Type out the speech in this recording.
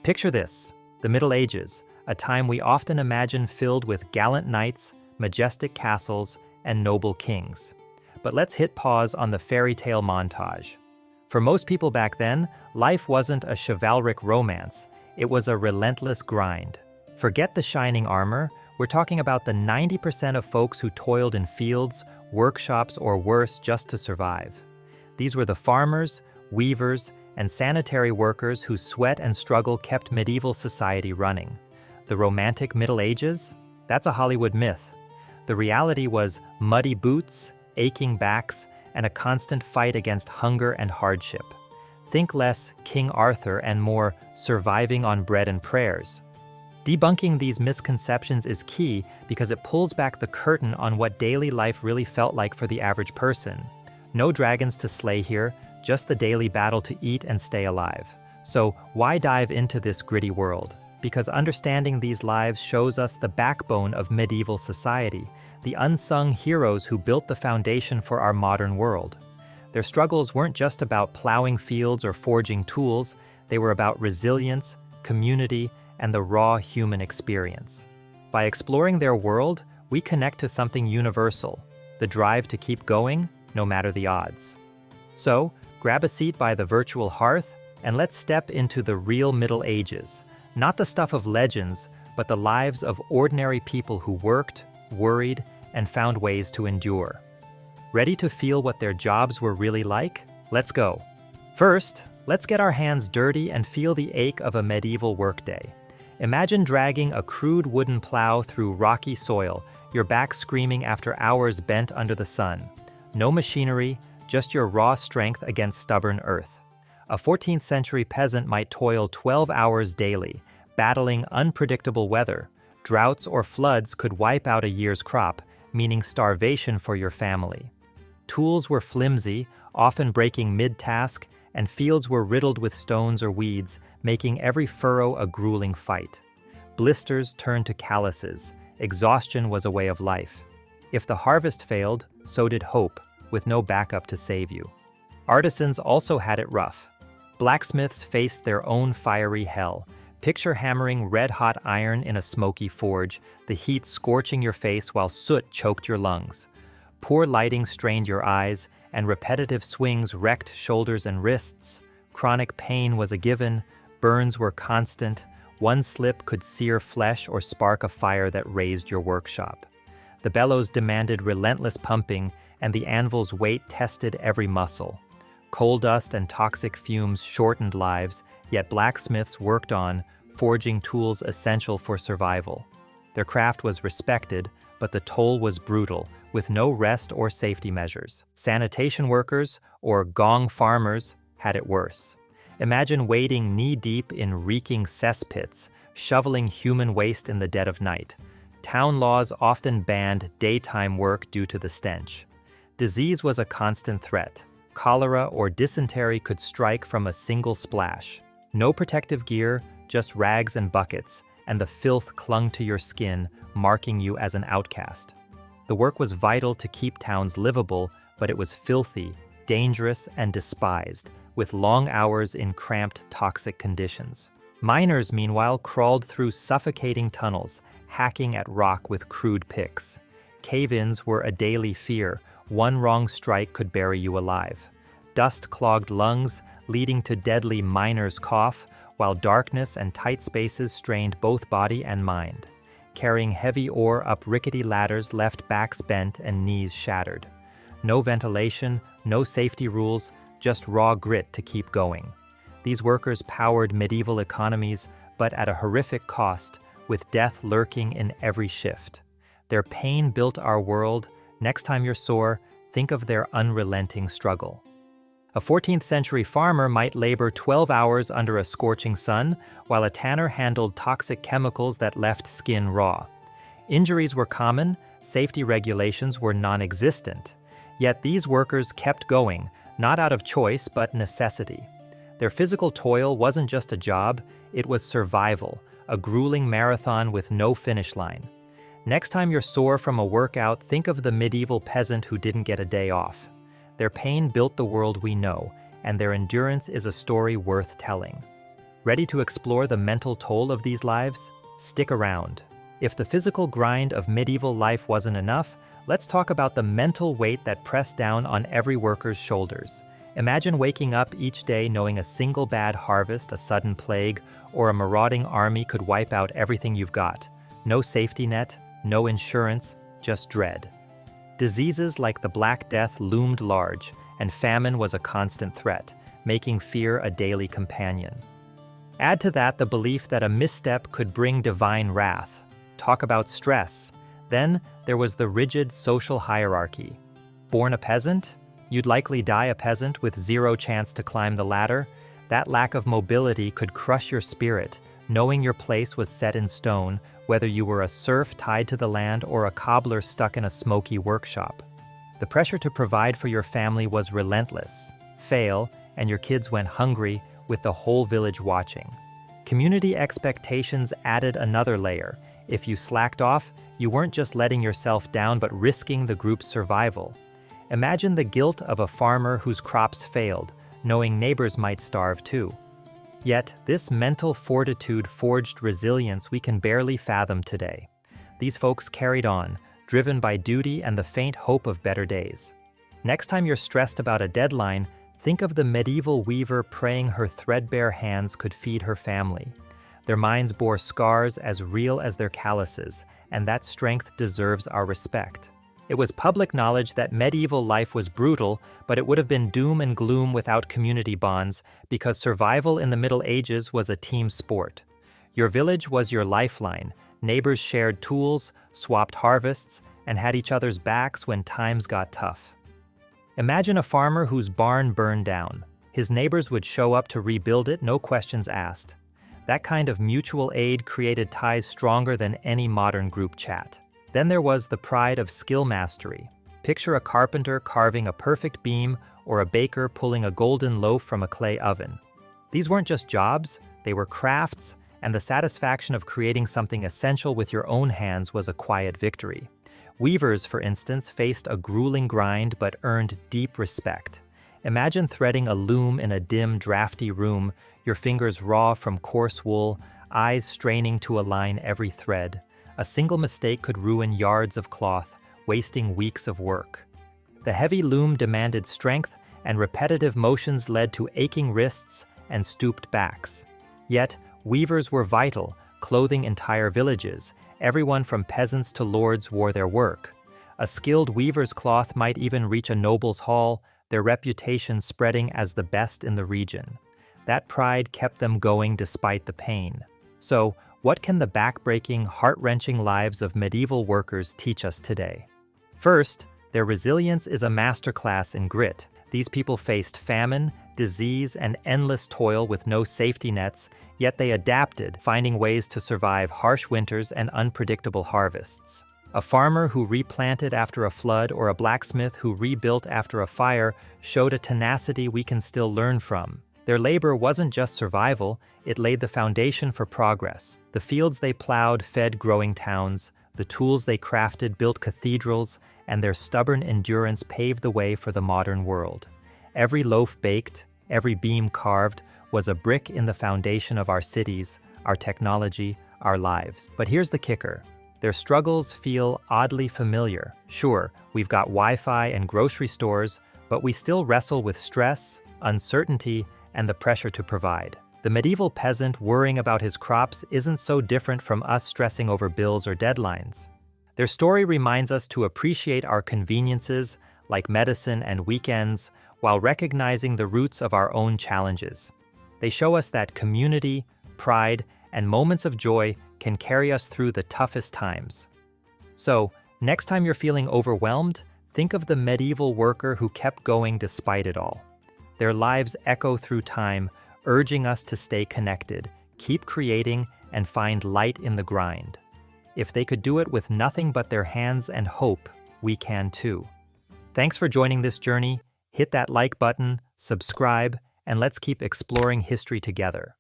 Picture this, the Middle Ages, a time we often imagine filled with gallant knights, majestic castles, and noble kings. But let's hit pause on the fairy tale montage. For most people back then, life wasn't a chivalric romance, it was a relentless grind. Forget the shining armor, we're talking about the 90% of folks who toiled in fields, workshops, or worse just to survive. These were the farmers, weavers, and sanitary workers whose sweat and struggle kept medieval society running. The romantic Middle Ages? That's a Hollywood myth. The reality was muddy boots, aching backs, and a constant fight against hunger and hardship. Think less King Arthur and more surviving on bread and prayers. Debunking these misconceptions is key because it pulls back the curtain on what daily life really felt like for the average person. No dragons to slay here, just the daily battle to eat and stay alive. So why dive into this gritty world? Because understanding these lives shows us the backbone of medieval society, the unsung heroes who built the foundation for our modern world. Their struggles weren't just about plowing fields or forging tools, they were about resilience, community, and the raw human experience. By exploring their world, we connect to something universal, the drive to keep going, no matter the odds. So, grab a seat by the virtual hearth, and let's step into the real Middle Ages. Not the stuff of legends, but the lives of ordinary people who worked, worried, and found ways to endure. Ready to feel what their jobs were really like? Let's go. First, let's get our hands dirty and feel the ache of a medieval workday. Imagine dragging a crude wooden plow through rocky soil, your back screaming after hours bent under the sun. No machinery, just your raw strength against stubborn earth. A 14th century peasant might toil 12 hours daily, battling unpredictable weather. Droughts or floods could wipe out a year's crop, meaning starvation for your family. Tools were flimsy, often breaking mid-task, and fields were riddled with stones or weeds, making every furrow a grueling fight. Blisters turned to calluses. Exhaustion was a way of life. If the harvest failed, so did hope, with no backup to save you. Artisans also had it rough. Blacksmiths faced their own fiery hell. Picture hammering red-hot iron in a smoky forge, the heat scorching your face while soot choked your lungs. Poor lighting strained your eyes, and repetitive swings wrecked shoulders and wrists. Chronic pain was a given, burns were constant, one slip could sear flesh or spark a fire that razed your workshop. The bellows demanded relentless pumping, and the anvil's weight tested every muscle. Coal dust and toxic fumes shortened lives, yet blacksmiths worked on, forging tools essential for survival. Their craft was respected, but the toll was brutal, with no rest or safety measures. Sanitation workers, or gong farmers, had it worse. Imagine wading knee-deep in reeking cesspits, shoveling human waste in the dead of night. Town laws often banned daytime work due to the stench. Disease was a constant threat. Cholera or dysentery could strike from a single splash. No protective gear, just rags and buckets, and the filth clung to your skin, marking you as an outcast. The work was vital to keep towns livable, but it was filthy, dangerous, and despised, with long hours in cramped, toxic conditions. Miners, meanwhile, crawled through suffocating tunnels, hacking at rock with crude picks. Cave-ins were a daily fear. One wrong strike could bury you alive. Dust clogged lungs, leading to deadly miner's cough, while darkness and tight spaces strained both body and mind. Carrying heavy ore up rickety ladders left backs bent and knees shattered. No ventilation, no safety rules, just raw grit to keep going. These workers powered medieval economies, but at a horrific cost, with death lurking in every shift. Their pain built our world. Next time you're sore, think of their unrelenting struggle. A 14th century farmer might labor 12 hours under a scorching sun, while a tanner handled toxic chemicals that left skin raw. Injuries were common, safety regulations were non-existent. Yet these workers kept going, not out of choice but necessity. Their physical toil wasn't just a job, it was survival, a grueling marathon with no finish line. Next time you're sore from a workout, think of the medieval peasant who didn't get a day off. Their pain built the world we know, and their endurance is a story worth telling. Ready to explore the mental toll of these lives? Stick around. If the physical grind of medieval life wasn't enough, let's talk about the mental weight that pressed down on every worker's shoulders. Imagine waking up each day knowing a single bad harvest, a sudden plague, or a marauding army could wipe out everything you've got. No safety net, no insurance, just dread. Diseases like the Black Death loomed large, and famine was a constant threat, making fear a daily companion. Add to that the belief that a misstep could bring divine wrath. Talk about stress. Then there was the rigid social hierarchy. Born a peasant? You'd likely die a peasant with zero chance to climb the ladder. That lack of mobility could crush your spirit, knowing your place was set in stone, whether you were a serf tied to the land or a cobbler stuck in a smoky workshop. The pressure to provide for your family was relentless. Fail, and your kids went hungry, with the whole village watching. Community expectations added another layer. If you slacked off, you weren't just letting yourself down but risking the group's survival. Imagine the guilt of a farmer whose crops failed, knowing neighbors might starve too. Yet, this mental fortitude forged resilience we can barely fathom today. These folks carried on, driven by duty and the faint hope of better days. Next time you're stressed about a deadline, think of the medieval weaver praying her threadbare hands could feed her family. Their minds bore scars as real as their calluses, and that strength deserves our respect. It was public knowledge that medieval life was brutal, but it would have been doom and gloom without community bonds, because survival in the Middle Ages was a team sport. Your village was your lifeline. Neighbors shared tools, swapped harvests, and had each other's backs when times got tough. Imagine a farmer whose barn burned down. His neighbors would show up to rebuild it, no questions asked. That kind of mutual aid created ties stronger than any modern group chat. Then there was the pride of skill mastery. Picture a carpenter carving a perfect beam or a baker pulling a golden loaf from a clay oven. These weren't just jobs, they were crafts, and the satisfaction of creating something essential with your own hands was a quiet victory. Weavers, for instance, faced a grueling grind but earned deep respect. Imagine threading a loom in a dim, drafty room, your fingers raw from coarse wool, eyes straining to align every thread. A single mistake could ruin yards of cloth, wasting weeks of work. The heavy loom demanded strength, and repetitive motions led to aching wrists and stooped backs. Yet, weavers were vital, clothing entire villages. Everyone from peasants to lords wore their work. A skilled weaver's cloth might even reach a noble's hall, their reputation spreading as the best in the region. That pride kept them going despite the pain. So, what can the back-breaking, heart-wrenching lives of medieval workers teach us today? First, their resilience is a masterclass in grit. These people faced famine, disease, and endless toil with no safety nets, yet they adapted, finding ways to survive harsh winters and unpredictable harvests. A farmer who replanted after a flood or a blacksmith who rebuilt after a fire showed a tenacity we can still learn from. Their labor wasn't just survival, it laid the foundation for progress. The fields they plowed fed growing towns, the tools they crafted built cathedrals, and their stubborn endurance paved the way for the modern world. Every loaf baked, every beam carved, was a brick in the foundation of our cities, our technology, our lives. But here's the kicker. Their struggles feel oddly familiar. Sure, we've got Wi-Fi and grocery stores, but we still wrestle with stress, uncertainty, and the pressure to provide. The medieval peasant worrying about his crops isn't so different from us stressing over bills or deadlines. Their story reminds us to appreciate our conveniences, like medicine and weekends, while recognizing the roots of our own challenges. They show us that community, pride, and moments of joy can carry us through the toughest times. So, next time you're feeling overwhelmed, think of the medieval worker who kept going despite it all. Their lives echo through time, urging us to stay connected, keep creating, and find light in the grind. If they could do it with nothing but their hands and hope, we can too. Thanks for joining this journey. Hit that like button, subscribe, and let's keep exploring history together.